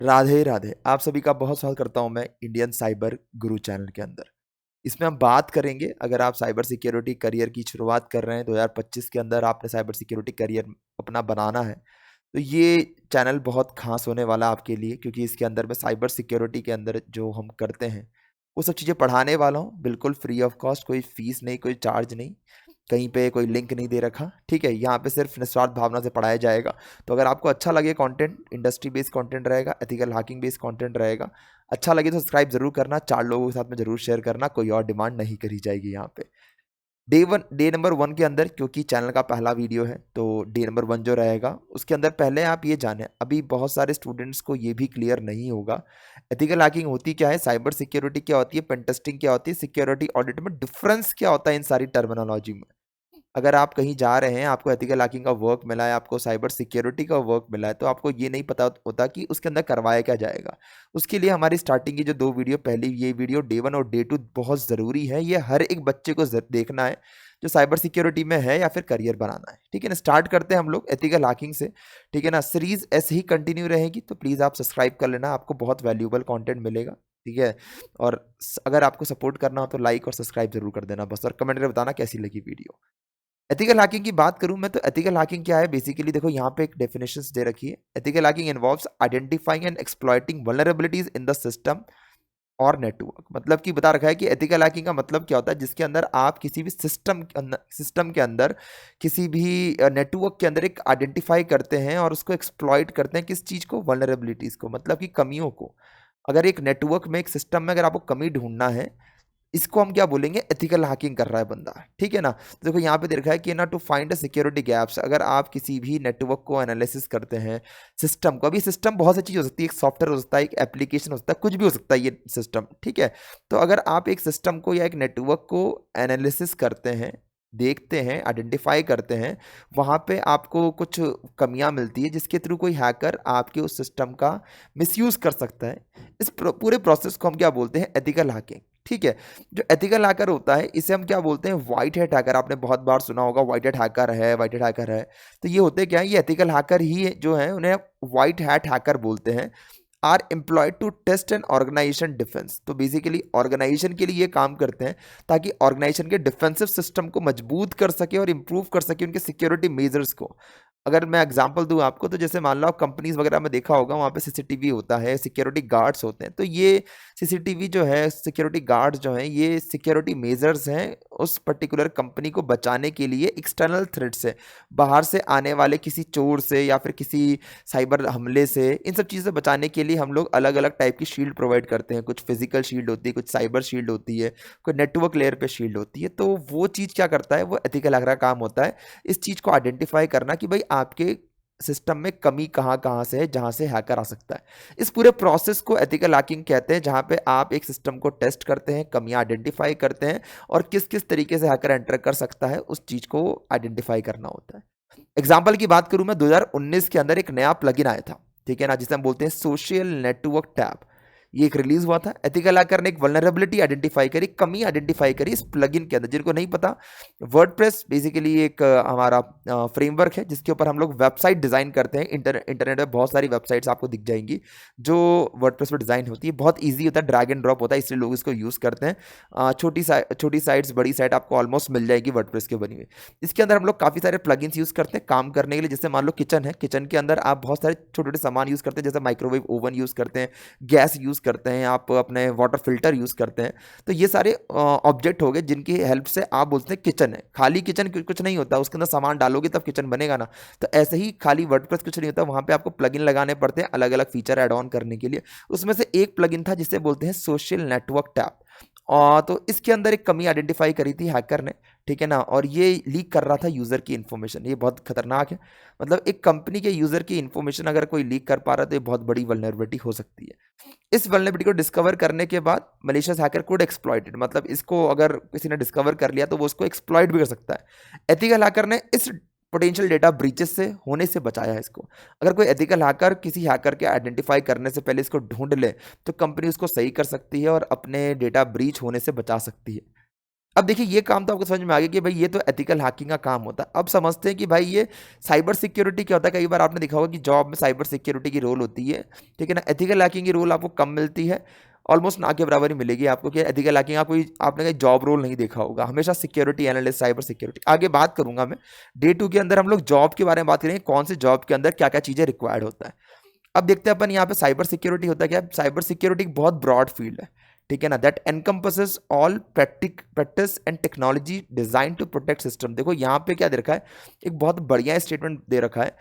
राधे राधे। आप सभी का बहुत स्वागत करता हूं मैं इंडियन साइबर गुरु चैनल के अंदर। इसमें हम बात करेंगे, अगर आप साइबर सिक्योरिटी करियर की शुरुआत कर रहे हैं 2025 के अंदर, आपने साइबर सिक्योरिटी करियर अपना बनाना है, तो ये चैनल बहुत खास होने वाला आपके लिए, क्योंकि इसके अंदर मैं साइबर सिक्योरिटी के अंदर जो हम करते हैं वो सब चीज़ें पढ़ाने वाला हूँ, बिल्कुल फ्री ऑफ कॉस्ट। कोई फीस नहीं, कोई चार्ज नहीं, कहीं पे कोई लिंक नहीं दे रखा। ठीक है, यहाँ पे सिर्फ निस्वार्थ भावना से पढ़ाया जाएगा। तो अगर आपको अच्छा लगे कंटेंट, इंडस्ट्री बेस्ड कंटेंट रहेगा, एथिकल हैकिंग बेस्ड कंटेंट रहेगा, अच्छा लगे तो सब्सक्राइब जरूर करना, 4 लोगों के साथ में जरूर शेयर करना, कोई और डिमांड नहीं करी जाएगी यहाँ पे। डे नंबर 1 के अंदर, क्योंकि चैनल का पहला वीडियो है, तो डे नंबर 1 जो रहेगा उसके अंदर पहले आप ये जानें, अभी बहुत सारे स्टूडेंट्स को ये भी क्लियर नहीं होगा एथिकल हैकिंग होती क्या है, साइबर सिक्योरिटी क्या होती है, पेन टेस्टिंग क्या होती है, सिक्योरिटी ऑडिट में डिफरेंस क्या होता है इन सारी टर्मिनोलॉजी में। अगर आप कहीं जा रहे हैं, आपको एथिकल हैकिंग का वर्क मिला है, आपको साइबर सिक्योरिटी का वर्क मिला है, तो आपको ये नहीं पता होता कि उसके अंदर करवाया क्या जाएगा। उसके लिए हमारी स्टार्टिंग की जो 2 वीडियो, पहली ये वीडियो डे 1 और डे 2 बहुत ज़रूरी है। ये हर एक बच्चे को देखना है जो साइबर सिक्योरिटी में है या फिर करियर बनाना है। ठीक है ना, स्टार्ट करते हैं हम लोग एथिकल हैकिंग से। ठीक है ना, सीरीज ऐसे ही कंटिन्यू रहेगी, तो प्लीज़ आप सब्सक्राइब कर लेना, आपको बहुत वैल्यूएबल कंटेंट मिलेगा। ठीक है, और अगर आपको सपोर्ट करना हो तो लाइक और सब्सक्राइब जरूर कर देना बस, और कमेंट करके बताना कैसी लगी वीडियो। एथिकल हैकिंग की बात करूं मैं, तो एथिकल हैकिंग क्या है बेसिकली, देखो यहाँ पे एक डेफिनेशंस दे रखी है। Ethical hacking involves identifying and exploiting vulnerabilities in the system और नेटवर्क। मतलब कि बता रखा है कि एथिकल हैकिंग का मतलब क्या होता है, जिसके अंदर आप किसी भी सिस्टम के अंदर किसी भी नेटवर्क के अंदर एक आइडेंटिफाई करते हैं और उसको एक्सप्लॉइट करते हैं। किस चीज़ को? वल्नरेबिलिटीज को, मतलब कि कमियों को। अगर एक नेटवर्क में, एक सिस्टम में अगर आपको कमी ढूंढना है, इसको हम क्या बोलेंगे? एथिकल हैकिंग कर रहा है बंदा। ठीक है ना, तो देखो यहाँ पे दे रखा है कि ना, to find a security gaps. अगर आप किसी भी नेटवर्क को एनालिसिस करते हैं, सिस्टम को, अभी सिस्टम बहुत सी चीज़ हो सकती है, एक सॉफ्टवेयर हो सकता है, एक एप्लीकेशन हो सकता है, कुछ भी हो सकता है ये सिस्टम। ठीक है, तो अगर आप एक सिस्टम को या एक नेटवर्क को एनालिसिस करते हैं, देखते हैं, आइडेंटिफाई करते हैं, वहाँ पे आपको कुछ कमियां मिलती है जिसके थ्रू कोई हैकर आपके उस सिस्टम का मिसयूज कर सकता है। इस पूरे प्रोसेस को हम क्या बोलते हैं? Ethical hacking. ठीक है, जो एथिकल हैकर होता है इसे हम क्या बोलते हैं? White hat hacker. आपने बहुत बार सुना होगा व्हाइट हैट हैकर है, व्हाइट हैट हैकर है। तो ये होते क्या है? ये एथिकल हैकर ही जो है, उन्हें व्हाइट हैट हैकर बोलते हैं। Are employed to test and organisation defence. तो बेसिकली ऑर्गेनाइजेशन के लिए ये काम करते हैं ताकि ऑर्गेनाइजेशन के डिफेंसिव सिस्टम को मजबूत कर सके और इम्प्रूव कर सके उनके सिक्योरिटी मेजर्स को। अगर मैं एग्जांपल दूं आपको, तो जैसे मान लो आप कंपनीज वगैरह में देखा होगा, वहाँ पे सीसीटीवी होता है, सिक्योरिटी गार्ड्स होते हैं। तो ये सीसीटीवी जो है, सिक्योरिटी गार्ड्स जो हैं, ये सिक्योरिटी मेजर्स हैं उस पर्टिकुलर कंपनी को बचाने के लिए एक्सटर्नल थ्रेट से, बाहर से आने वाले किसी चोर से या फिर किसी साइबर हमले से। इन सब चीज़ों से बचाने के लिए हम लोग अलग अलग टाइप की शील्ड प्रोवाइड करते हैं। कुछ फिजिकल शील्ड होती है, कुछ साइबर शील्ड होती है, कोई नेटवर्क लेयर पे शील्ड होती है। तो वो चीज़ क्या करता है? वो एथिकल हैकर का काम होता है, इस चीज़ को आइडेंटिफाई करना कि भाई आपके सिस्टम में कमी कहाँ कहाँ से है, जहाँ से हैकर आ सकता है। इस पूरे प्रोसेस को एथिकल हैकिंग कहते हैं, जहाँ पे आप एक सिस्टम को टेस्ट करते हैं, कमियां आइडेंटिफाई करते हैं, और किस किस तरीके से हैकर एंटर कर सकता है, उस चीज़ को आइडेंटिफाई करना होता है। एग्जाम्पल की बात करूं मैं, 2019 के अंदर एक नया प्लगइन आया था। ठीक है ना, जिसे हम बोलते हैं सोशल नेटवर्क टैब। ये एक रिलीज हुआ था। एथिकल हैकर ने एक वल्नरेबिलिटी आइडेंटिफाई करी, कमी आइडेंटिफाई करी इस प्लगइन के अंदर। जिनको नहीं पता, वर्डप्रेस बेसिकली एक हमारा फ्रेमवर्क है जिसके ऊपर हम लोग वेबसाइट डिजाइन करते हैं। इंटरनेट पे बहुत सारी वेबसाइट्स आपको दिख जाएंगी जो वर्डप्रेस पर डिजाइन होती है। बहुत ईजी होता है, ड्रैग एंड ड्रॉप होता है, इसलिए लोग इसको यूज करते हैं। छोटी साइट्स, बड़ी साइट आपको ऑलमोस्ट मिल जाएगी वर्डप्रेस के बनी हुई। इसके अंदर हम लोग काफ़ी सारे प्लगइन्स यूज़ करते हैं काम करने के लिए। जैसे मान लो किचन है, किचन के अंदर आप बहुत सारे छोटे छोटे सामान यूज़ करते हैं, जैसे माइक्रोवेव ओवन यूज़ करते हैं, गैस यूज़ करते हैं, आप अपने वाटर फिल्टर यूज़ करते हैं। तो ये सारे ऑब्जेक्ट हो गए जिनकी हेल्प से आप बोलते हैं किचन है। खाली किचन कुछ नहीं होता, उसके अंदर सामान डालोगे तब किचन बनेगा ना। तो ऐसे ही खाली वर्डप्रेस कुछ नहीं होता, वहाँ पे आपको प्लगइन लगाने पड़ते हैं अलग अलग फीचर ऐड ऑन करने के लिए। उसमें से एक प्लगइन था जिसे बोलते हैं सोशल नेटवर्क टैब। तो इसके अंदर एक कमी आइडेंटिफाई करी थी हैकर ने। ठीक है ना, और ये लीक कर रहा था यूज़र की इन्फॉर्मेशन। ये बहुत खतरनाक है, मतलब एक कंपनी के यूज़र की इन्फॉर्मेशन अगर कोई लीक कर पा रहा है तो ये बहुत बड़ी वल्नरेबिलिटी हो सकती है। इस वल्नरेबिलिटी को डिस्कवर करने के बाद malicious hacker could exploit it. मतलब इसको अगर किसी ने डिस्कवर कर लिया तो वो उसको एक्सप्लॉइट भी कर सकता है। एथिकल हैकर ने इस पोटेंशियल डेटा ब्रीचेस से होने से बचाया है इसको। अगर कोई एथिकल हैकर किसी हैकर के आइडेंटिफाई करने से पहले इसको ढूंढ ले, तो कंपनी उसको सही कर सकती है और अपने डेटा ब्रीच होने से बचा सकती है। अब देखिए ये काम तो आपको समझ में आ गया कि भाई ये तो एथिकल हैकिंग का काम होता है। अब समझते हैं कि भाई ये साइबर सिक्योरिटी क्या होता है। कई बार आपने देखा होगा कि जॉब में साइबर सिक्योरिटी की रोल होती है, ठीक है ना। एथिकल हैकिंग की रोल आपको कम मिलती है, ऑलमोस्ट ना के बराबर ही मिलेगी आपको कि एथिकल हैकिंग का कोई आपने कहीं जॉब रोल नहीं देखा होगा, हमेशा सिक्योरिटी एनालिस्ट, साइबर सिक्योरिटी। आगे बात करूंगा मैं डे 2 के अंदर हम लोग जॉब के बारे में बात करेंगे, कौन से जॉब के अंदर क्या क्या चीज़ें रिक्वायर्ड होता है। अब देखते हैं अपन यहाँ पे साइबर सिक्योरिटी होता क्या है। साइबर सिक्योरिटी एक बहुत ब्रॉड फील्ड है, ठीक है ना। That encompasses all practice and technology design to protect system. देखो यहाँ पे क्या दे रखा है, एक बहुत बढ़िया स्टेटमेंट दे रखा है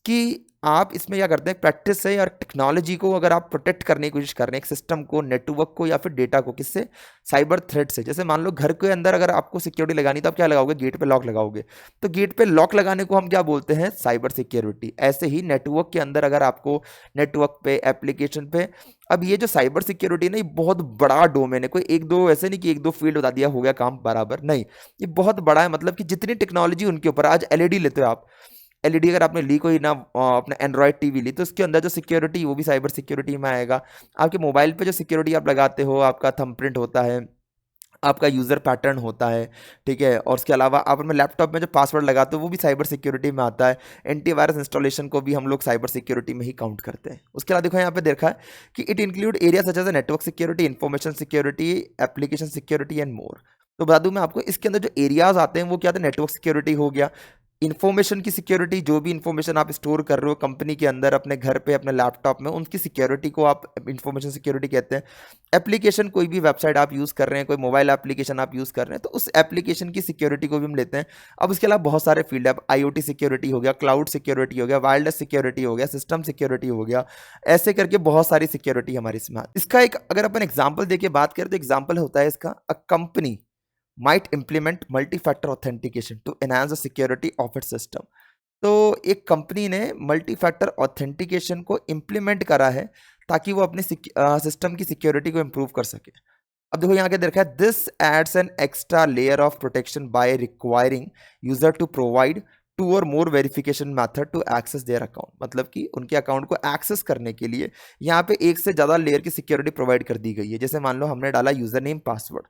कि आप इसमें क्या करते हैं, प्रैक्टिस से और टेक्नोलॉजी को अगर आप प्रोटेक्ट करने की कोशिश कर रहे हैं, एक सिस्टम को, नेटवर्क को या फिर डेटा को, किससे, साइबर थ्रेट से। जैसे मान लो घर के अंदर अगर आपको सिक्योरिटी लगानी तो आप क्या लगाओगे, गेट पे लॉक लगाओगे। तो गेट पे लॉक लगाने को हम क्या बोलते हैं, साइबर सिक्योरिटी। ऐसे ही नेटवर्क के अंदर अगर आपको नेटवर्क पे, एप्लीकेशन पे, अब ये जो साइबर सिक्योरिटी ना, ये बहुत बड़ा डोमेन है। कोई एक दो ऐसे नहीं कि एक दो फील्ड बता दिया हो गया काम बराबर, नहीं, ये बहुत बड़ा है। मतलब कि जितनी टेक्नोलॉजी उनके ऊपर, आज एलईडी लेते हो आप, एलईडी अगर आपने ली कोई ना अपना एंड्रॉयड टीवी ली, तो उसके अंदर जो सिक्योरिटी वो भी साइबर सिक्योरिटी में आएगा। आपके मोबाइल पे जो सिक्योरिटी आप लगाते हो, आपका थंबप्रिंट होता है, आपका यूज़र पैटर्न होता है, ठीक है। और उसके अलावा आप अपने लैपटॉप में जो पासवर्ड लगाते हो वो भी साइबर सिक्योरिटी में आता है। एंटीवायरस इंस्टॉलेशन को भी हम लोग साइबर सिक्योरिटी में ही काउंट करते हैं। उसके अलावा देखो यहाँ पे देखा है कि it include area such as network security, information security, application security and more. तो बता दूं मैं आपको, इसके अंदर जो एरियाज आते हैं वो क्या थे, नेटवर्क सिक्योरिटी हो गया, इन्फॉर्मेशन की सिक्योरिटी, जो भी इन्फॉर्मेशन आप स्टोर कर रहे हो कंपनी के अंदर, अपने घर पे, अपने लैपटॉप में, उनकी सिक्योरिटी को आप इन्फॉर्मेशन सिक्योरिटी कहते हैं। एप्लीकेशन, कोई भी वेबसाइट आप यूज़ कर रहे हैं, कोई मोबाइल एप्लीकेशन आप यूज़ कर रहे हैं, तो उस एप्लीकेशन की सिक्योरिटी को भी हम लेते हैं। अब उसके अलावा बहुत सारे फील्ड है, आईओटी सिक्योरिटी हो गया, क्लाउड सिक्योरिटी हो गया, वायरलेस सिक्योरिटी हो गया, सिस्टम सिक्योरिटी हो गया, ऐसे करके बहुत सारी सिक्योरिटी हमारी इसमें आती है। इसका एक अगर अपन एग्जाम्पल देके बात करें तो एग्जाम्पल होता है इसका, a company might implement multi-factor authentication to enhance the security of its system। तो एक कंपनी ने मल्टी फैक्टर ऑथेंटिकेशन को इम्प्लीमेंट करा है ताकि वो अपने सिस्टम की सिक्योरिटी को इम्प्रूव कर सके। अब देखो यहाँ क्या दे रखा है, this adds an extra layer of protection by requiring user to provide two or more verification method to access their account. मतलब कि उनके अकाउंट को एक्सेस करने के लिए यहाँ पे एक से ज़्यादा लेयर की सिक्योरिटी प्रोवाइड कर दी गई है। जैसे मान लो हमने डाला यूजर नेम पासवर्ड,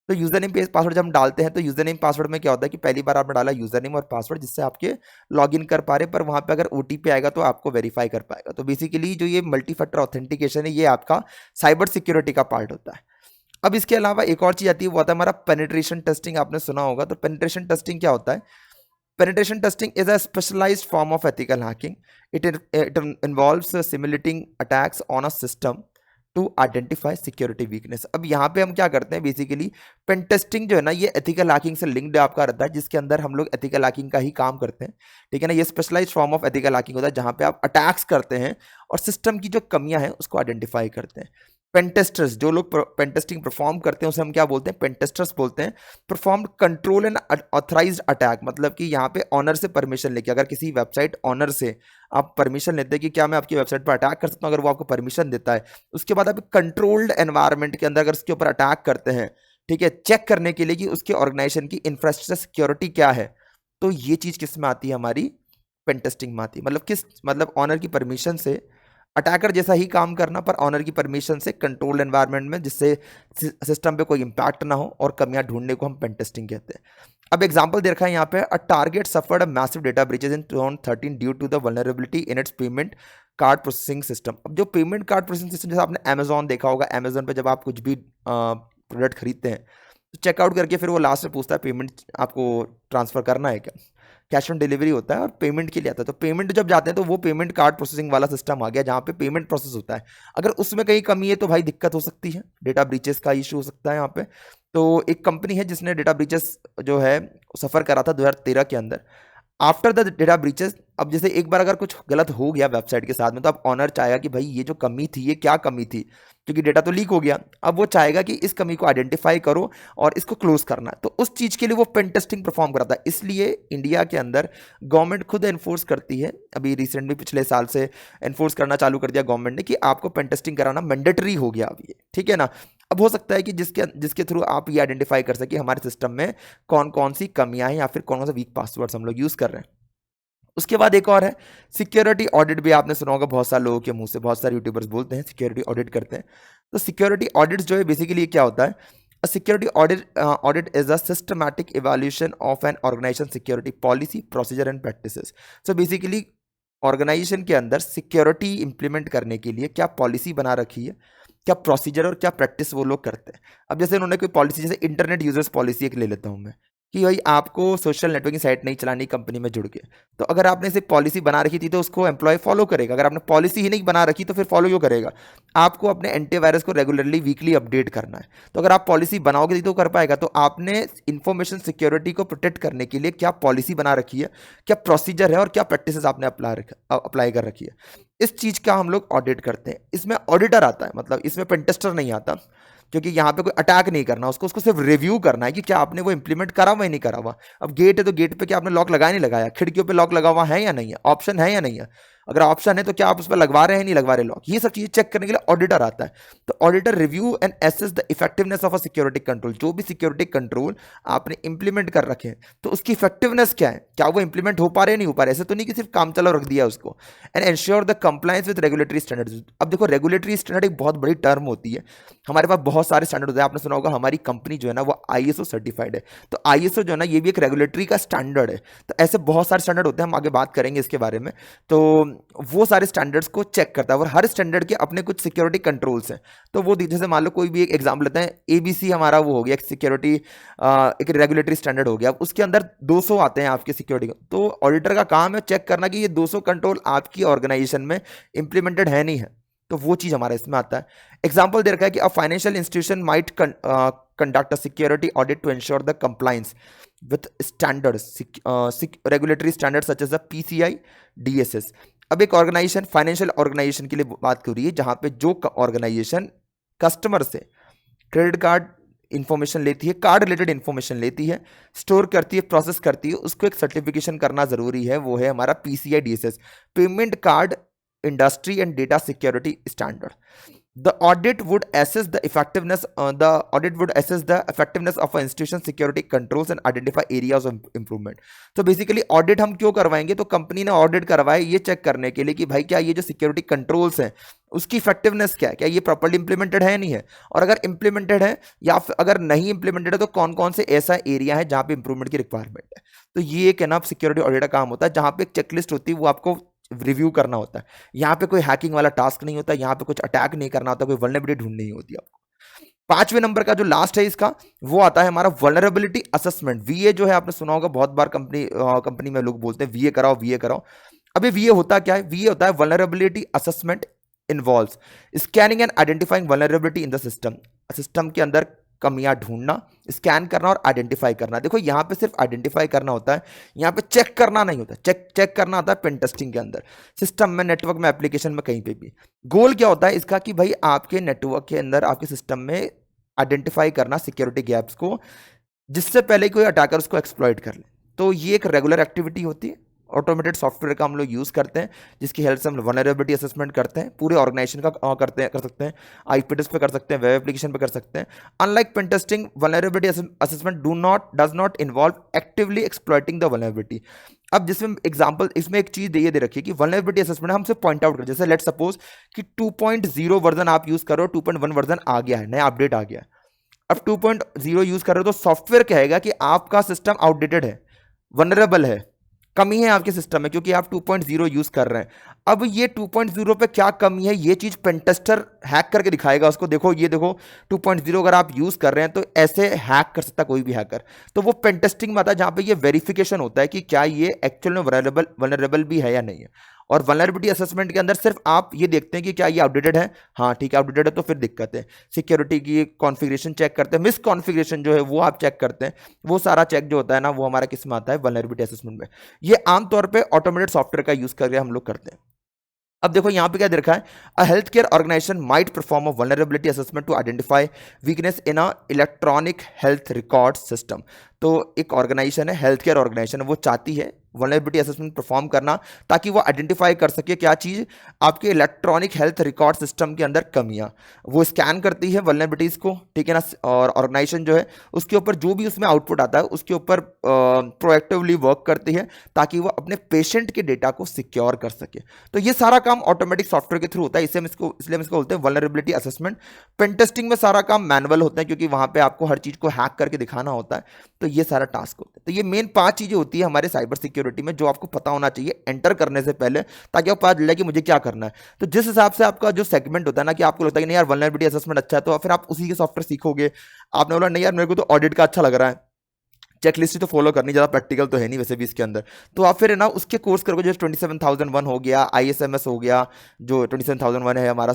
तो यूजर नेम पासवर्ड जब हम डालते हैं तो यूजर नेम पासवर्ड में क्या होता है कि पहली बार आपने डाला यूजर नेम और पासवर्ड जिससे आपके लॉगिन कर पा रहे, पर वहां पे अगर ओटीपी आएगा तो आपको वेरीफाई कर पाएगा। तो बेसिकली जो ये मल्टी फैक्टर ऑथेंटिकेशन है, ये आपका साइबर सिक्योरिटी का पार्ट होता है। अब इसके अलावा एक और चीज आती है, वो आता है हमारा पेनिट्रेशन टेस्टिंग। आपने सुना होगा, तो पेनिट्रेशन टेस्टिंग क्या होता है, penetration testing is a specialized form of ethical hacking. It involves simulating attacks on a system to identify security weakness. अब यहाँ पे हम क्या करते हैं, बेसिकली पेन टेस्टिंग जो है ना, ये एथिकल हैकिंग से लिंक्ड आपका रहता है, जिसके अंदर हम लोग एथिकल हैकिंग का ही काम करते हैं, ठीक है ना। ये specialised form of ethical hacking होता है जहाँ पे आप अटैक्स करते हैं और सिस्टम की जो कमियां हैं उसको आइडेंटिफाई करते हैं। पेंटेस्टर्स, जो लोग पेंटेस्टिंग परफॉर्म करते हैं उसे हम क्या बोलते हैं, पेंटेस्टर्स बोलते हैं। Perform control and authorised attack, मतलब कि यहाँ पे ऑनर से परमिशन लेके, अगर किसी वेबसाइट ऑनर से आप परमिशन लेते हैं कि क्या मैं आपकी वेबसाइट पर अटैक कर सकता हूँ, अगर वो आपको परमिशन देता है, उसके बाद आप कंट्रोल्ड एनवायरनमेंट के अंदर अगर उसके ऊपर अटैक करते हैं, ठीक है, चेक करने के लिए कि उसके ऑर्गेनाइजेशन की इंफ्रास्ट्रक्चर सिक्योरिटी क्या है, तो ये चीज किस में आती है, हमारी पेंटेस्टिंग में आती है। मतलब किस, मतलब ऑनर की परमिशन से अटैकर जैसा ही काम करना, पर ऑनर की परमिशन से कंट्रोल्ड एनवायरनमेंट में, जिससे सिस्टम पे कोई इंपैक्ट ना हो, और कमियां ढूंढने को हम पेंटेस्टिंग कहते हैं। अब एग्जांपल दे रखा है यहाँ पे, a target suffered a massive data breaches in 2013 due to the vulnerability in its payment card processing system. अब जो पेमेंट कार्ड प्रोसेसिंग सिस्टम, जैसे आपने अमेजॉन देखा होगा, अमेजॉन पे जब आप कुछ भी प्रोडक्ट खरीदते हैं तो चेकआउट करके फिर वो लास्ट में पूछता है पेमेंट आपको ट्रांसफर करना है क्या, कैश ऑन डिलीवरी होता है और पेमेंट के लिए आता है। तो पेमेंट जब जाते हैं तो वो पेमेंट कार्ड प्रोसेसिंग वाला सिस्टम आ गया जहाँ पे पेमेंट प्रोसेस होता है। अगर उसमें कहीं कमी है तो भाई दिक्कत हो सकती है, डेटा ब्रीचेस का इशू हो सकता है यहाँ पे। तो एक कंपनी है जिसने डेटा ब्रीचेस जो है सफ़र करा था 2013 के अंदर। आफ्टर द डेटा ब्रीचेस, अब जैसे एक बार अगर कुछ गलत हो गया वेबसाइट के साथ में, तो अब ऑनर चाहेगा कि भाई ये जो कमी थी ये क्या कमी थी, क्योंकि डेटा तो लीक हो गया। अब वो चाहेगा कि इस कमी को आइडेंटिफाई करो और इसको क्लोज करना है, तो उस चीज के लिए वो पेन टेस्टिंग परफॉर्म कराता है। इसलिए इंडिया के अंदर गवर्नमेंट खुद एनफोर्स करती है, अभी रिसेंटली पिछले साल से एनफोर्स करना चालू कर दिया गवर्नमेंट ने, कि आपको पेन टेस्टिंग कराना मैंडेटरी हो गया अब ये, ठीक है ना। अब हो सकता है कि जिसके जिसके थ्रू आप ये आइडेंटिफाई कर सके हमारे सिस्टम में कौन कौन सी कमियां हैं या फिर कौन कौन सा वीक पासवर्ड्स हम लोग यूज कर रहे हैं। उसके बाद एक और है सिक्योरिटी ऑडिट। भी आपने सुना होगा, बहुत सारे लोगों के मुंह से, बहुत सारे यूट्यूबर्स बोलते हैं सिक्योरिटी ऑडिट करते हैं। तो सिक्योरिटी ऑडिट जो है बेसिकली क्या होता है, A security audit is a systematic evaluation of an organization security policy, procedure and practices. So basically organisation के अंदर सिक्योरिटी इंप्लीमेंट करने के लिए क्या पॉलिसी बना रखी है, क्या प्रोसीजर और क्या प्रैक्टिस वो लोग करते हैं। अब जैसे उन्होंने कोई पॉलिसी, जैसे इंटरनेट यूजर्स पॉलिसी एक ले लेता हूं मैं, कि भाई आपको सोशल नेटवर्किंग साइट नहीं चलानी कंपनी में जुड़ के। तो अगर आपने सिर्फ पॉलिसी बना रखी थी तो उसको एम्प्लॉय फॉलो करेगा, अगर आपने पॉलिसी ही नहीं बना रखी तो फिर फॉलो क्यों करेगा। आपको अपने एंटीवायरस को रेगुलरली वीकली अपडेट करना है। तो अगर आप पॉलिसी बनाओगे तो कर पाएगा। तो आपने इंफॉर्मेशन सिक्योरिटी को प्रोटेक्ट करने के लिए क्या पॉलिसी बना रखी है, क्या प्रोसीजर है और क्या प्रैक्टिसेस आपने अप्लाई कर रखी है, इस चीज का हम लोग ऑडिट करते हैं। इसमें ऑडिटर आता है, मतलब इसमें पेंटेस्टर नहीं आता, क्योंकि यहाँ पे कोई अटैक नहीं करना उसको, उसको सिर्फ रिव्यू करना है कि क्या आपने वो इंप्लीमेंट करा हुआ है नहीं करा हुआ। अब गेट है तो गेट पे क्या आपने लॉक लगाया नहीं लगाया, खिड़कियों पे लॉक लगा हुआ है या नहीं है, ऑप्शन है या नहीं है, अगर ऑप्शन है तो क्या आप उस पर लगवा रहे हैं नहीं लगवा रहे लॉक, ये सब चीजें चेक करने के लिए ऑडिटर आता है। तो auditor review and assess the effectiveness of a security control, जो भी सिक्योरिटी कंट्रोल आपने इंप्लीमेंट कर रखे हैं तो उसकी इफेक्टिवनेस क्या है, क्या वो इंप्लीमेंट हो पा रहे नहीं हो पा रहे, ऐसे तो नहीं कि सिर्फ काम चला रख दिया उसको। And ensure the compliance with regulatory standards. अब देखो रेगुलेटरी स्टैंडर्ड एक बहुत बड़ी टर्म होती है, हमारे पास बहुत सारे स्टैंडर्ड होते हैं। आपने सुना होगा हमारी कंपनी जो है ना वो ISO सर्टिफाइड है, तो ISO जो है ना ये भी एक रेगुलेटरी का स्टैंडर्ड है। तो ऐसे बहुत सारे स्टैंडर्ड होते हैं, हम आगे बात करेंगे इसके बारे में। तो वो सारे स्टैंडर्ड्स को चेक करता है और हर स्टैंडर्ड के अपने कुछ सिक्योरिटी कंट्रोल्स हैं। तो वो जैसे मान लो कोई भी एक एग्जाम्पल लेते हैं, ABC हमारा वो हो गया एक सिक्योरिटी, एक रेगुलेटरी स्टैंडर्ड हो गया, उसके अंदर 200 आते हैं आपके सिक्योरिटी। तो ऑडिटर का काम है चेक करना कि ये 200 कंट्रोल आपकी ऑर्गेनाइजेशन में इंप्लीमेंटेड है नहीं है, तो वो चीज हमारा इसमें आता है। एग्जाम्पल दे रखा है कि a financial institution might conduct a security audit to ensure the compliance with standards, regulatory standard such as the PCI DSS। अब एक ऑर्गेनाइजेशन फाइनेंशियल ऑर्गेनाइजेशन के लिए बात कर रही है, जहां पे जो ऑर्गेनाइजेशन कस्टमर से क्रेडिट कार्ड इंफॉर्मेशन लेती है, कार्ड रिलेटेड इंफॉर्मेशन लेती है, स्टोर करती है, प्रोसेस करती है, उसको एक सर्टिफिकेशन करना जरूरी है, वो है हमारा PCI DSS, payment card industry and data security standard. The audit would assess the effectiveness. The audit would assess the effectiveness of an institution security controls and identify areas of improvement. तो basically audit हम क्यों करवाएंगे, तो company ने audit करवाए ये check करने के लिए कि भाई क्या ये जो सिक्योरिटी कंट्रोल्स हैं उसकी इफेक्टिवनेस क्या है, क्या ये प्रॉपर्ली इंप्लीमेंटेड है नहीं है, और अगर इंप्लीमेंटेड है या फिर अगर नहीं इंप्लीमेंटेड है तो कौन कौन से ऐसा एरिया है जहां पे इंप्रूवमेंट की रिक्वायरमेंट है। तो ये एक है ना सिक्योरिटी ऑडिट का काम होता है, जहां पे एक चेकलिस्ट होती है वो आपको रिव्यू करना होता है। यहाँ पे कोई हैकिंग वाला टास्क नहीं होता, यहाँ पे कुछ अटैक नहीं करना होता, कोई वल्नरेबिलिटी ढूंढनी नहीं होती आपको। 5वें नंबर का जो लास्ट है इसका वो आता है हमारा वल्नरेबिलिटी असेसमेंट। VA जो है आपने सुना होगा, बहुत बार कंपनी में लोग बोलते हैं VA कराओ VA कराओ। अब ये VA होता क्या है, VA होता है vulnerability assessment involves scanning and identifying vulnerability in the system. System के अंदर कमियां ढूंढना, स्कैन करना और आइडेंटिफाई करना। देखो यहाँ पे सिर्फ आइडेंटिफाई करना होता है, यहाँ पे चेक करना नहीं होता। चेक करना होता है पेन टेस्टिंग के अंदर, सिस्टम में, नेटवर्क में, एप्लीकेशन में, कहीं पे भी। गोल क्या होता है इसका कि भाई आपके नेटवर्क के अंदर, आपके सिस्टम में आइडेंटिफाई करना सिक्योरिटी गैप्स को, जिससे पहले कोई अटैकर उसको एक्सप्लॉइट कर ले। तो ये एक रेगुलर एक्टिविटी होती है। ऑटोमेटेड सॉफ्टवेयर का हम लोग यूज़ करते हैं, जिसकी हेल्प से हम वल्नरेबिलिटी असेसमेंट करते हैं, पूरे ऑर्गेनाइजेशन का कर सकते हैं, IPTS पे कर सकते हैं, वेब एप्लीकेशन पे कर सकते हैं। Unlike pen testing, vulnerability assessment does not involve actively exploiting the vulnerability. अब जिसमें एग्जांपल, इसमें एक चीज ये दे रखी है कि वल्नरेबिलिटी असेसमेंट हम सिर्फ पॉइंट आउट करें। जैसे लेट सपोज कि 2.0 वर्जन आप यूज करो, 2.1 वर्जन आ गया है, नया अपडेट आ गया है। अब 2.0 यूज कर रहे हो तो सॉफ्टवेयर कहेगा कि आपका सिस्टम आउटडेटेड है, वनरेबल है, कमी है आपके सिस्टम में, क्योंकि आप 2.0 यूज कर रहे हैं। अब ये 2.0 पे क्या कमी है, ये चीज पेनटेस्टर हैक करके दिखाएगा उसको। देखो ये देखो 2.0 अगर आप यूज कर रहे हैं तो ऐसे हैक कर सकता कोई भी हैकर। तो वो पेनटेस्टिंग में आता है, जहां पे ये वेरिफिकेशन होता है कि क्या ये एक्चुअल में वनरेबल भी है या नहीं है। और वल्नरेबिलिटी असेसमेंट के अंदर सिर्फ आप ये देखते हैं कि क्या ये अपडेटेड है, हाँ ठीक है अपडेटेड है तो फिर दिक्कत है। सिक्योरिटी की कॉन्फ़िगरेशन चेक करते हैं, मिस कॉन्फ़िगरेशन जो है वो आप चेक करते हैं। वो सारा चेक जो होता है ना वो हमारा किस में आता है, वल्नरेबिलिटी असेसमेंट में। ये आमतौर पर ऑटोमेटेड सॉफ्टवेयर का यूज करके हम लोग करते हैं। अब देखो यहां पे क्या दे रखा है, a health care organisation might perform a vulnerability assessment to identify weakness in a electronic health record system. तो एक ऑर्गेनाइजेशन है, हेल्थ केयर ऑर्गेनाइजेशन, वो चाहती है वल्नरेबिलिटी असेसमेंट परफॉर्म करना ताकि वो आइडेंटिफाई कर सके क्या चीज़ आपके इलेक्ट्रॉनिक हेल्थ रिकॉर्ड सिस्टम के अंदर कमियां, वो स्कैन करती है वल्नरेबिलिटीज को, ठीक है ना। और ऑर्गेनाइजेशन जो है उसके ऊपर जो भी उसमें आउटपुट आता है उसके ऊपर प्रोएक्टिवली वर्क करती है ताकि वो अपने पेशेंट के डेटा को सिक्योर कर सके। तो ये सारा काम ऑटोमेटिक सॉफ्टवेयर के थ्रू होता है, इसलिए हम इसको बोलते हैं वल्नरेबिलिटी असेसमेंट। पेन टेस्टिंग में सारा काम मैनुअल होता है क्योंकि वहां पे आपको हर चीज को हैक करके दिखाना होता है, तो ये सारा टास्क होता है। तो ये मेन 5 चीजें होती है हमारे साइबर सिक्योरिटी में जो आपको पता होना चाहिए एंटर करने से पहले, ताकि आपको पता चले कि मुझे क्या करना है। तो जिस हिसाब से आपका जो सेगमेंट होता है ना, कि आपको लगता है कि नहीं यार वल्नरेबिलिटी असेसमेंट अच्छा है, तो फिर आप उसी के सॉफ्टवेयर सीखोगे। आपने बोला नहीं यार मेरे को तो ऑडिट का अच्छा लग रहा है, चेकलिस्ट ही तो फॉलो करनी, ज़्यादा प्रैक्टिकल तो है नहीं वैसे भी इसके अंदर, तो आप फिर है ना उसके कोर्स करोगे। जो 27001 हो गया, ISMS हो गया, जो 27001 है हमारा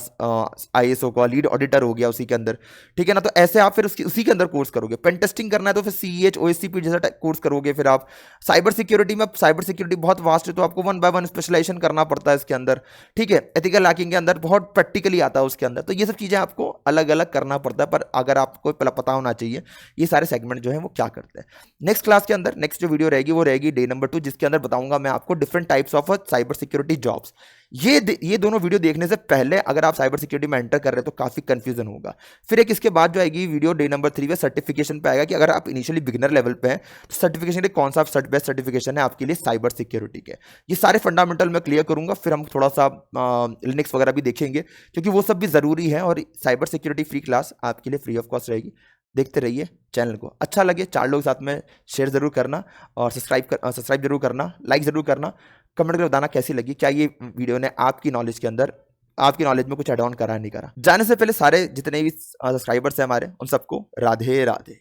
ISO का लीड ऑडिटर हो गया उसी के अंदर, ठीक है ना। तो ऐसे आप फिर उसी के अंदर कोर्स करोगे। पेन टेस्टिंग करना है तो फिर CEH OSCP जैसा कोर्स करोगे। फिर आप साइबर सिक्योरिटी में, साइबर सिक्योरिटी बहुत वास्ट है तो आपको 1 बाय 1 स्पेशलाइजेशन करना पड़ता है इसके अंदर, ठीक है। एथिकल हैकिंग के अंदर बहुत प्रैक्टिकली आता है उसके अंदर, तो ये सब चीज़ें आपको अलग अलग करना पड़ता है। पर अगर आपको पता होना चाहिए ये सारे सेगमेंट जो है वो क्या करते हैं। नेक्स्ट क्लास के अंदर नेक्स्ट जो वीडियो रहेगी वो रहेगी डे नंबर 2, जिसके अंदर बताऊंगा मैं आपको different types of cyber security jobs. ये दोनों वीडियो देखने से पहले अगर आप साइबर सिक्योरिटी में एंटर कर रहे हैं तो काफी कंफ्यूजन होगा। फिर एक इसके बाद जो आएगी वीडियो डे नंबर 3 में सर्टिफिकेशन पे आएगा कि अगर आप इनिशियली बिगिनर लेवल पे हैं तो सर्टिफिकेशन के कौन सा बेस्ट सर्टिफिकेशन है आपके लिए साइबर सिक्योरिटी के। ये सारे फंडामेंटल मैं क्लियर करूंगा। फिर हम थोड़ा सा लिनक्स वगैरह भी देखेंगे क्योंकि वो सब भी जरूरी है। और साइबर सिक्योरिटी फ्री क्लास आपके लिए फ्री ऑफ कॉस्ट रहेगी। देखते रहिए चैनल को, अच्छा लगे 4 लोग साथ में शेयर जरूर करना और सब्सक्राइब जरूर करना, लाइक जरूर करना, कमेंट करके बताना कैसी लगी, क्या ये वीडियो ने आपकी नॉलेज के अंदर, आपकी नॉलेज में कुछ एड ऑन करा नहीं करा। जाने से पहले सारे जितने भी सब्सक्राइबर्स हैं हमारे उन सबको राधे राधे।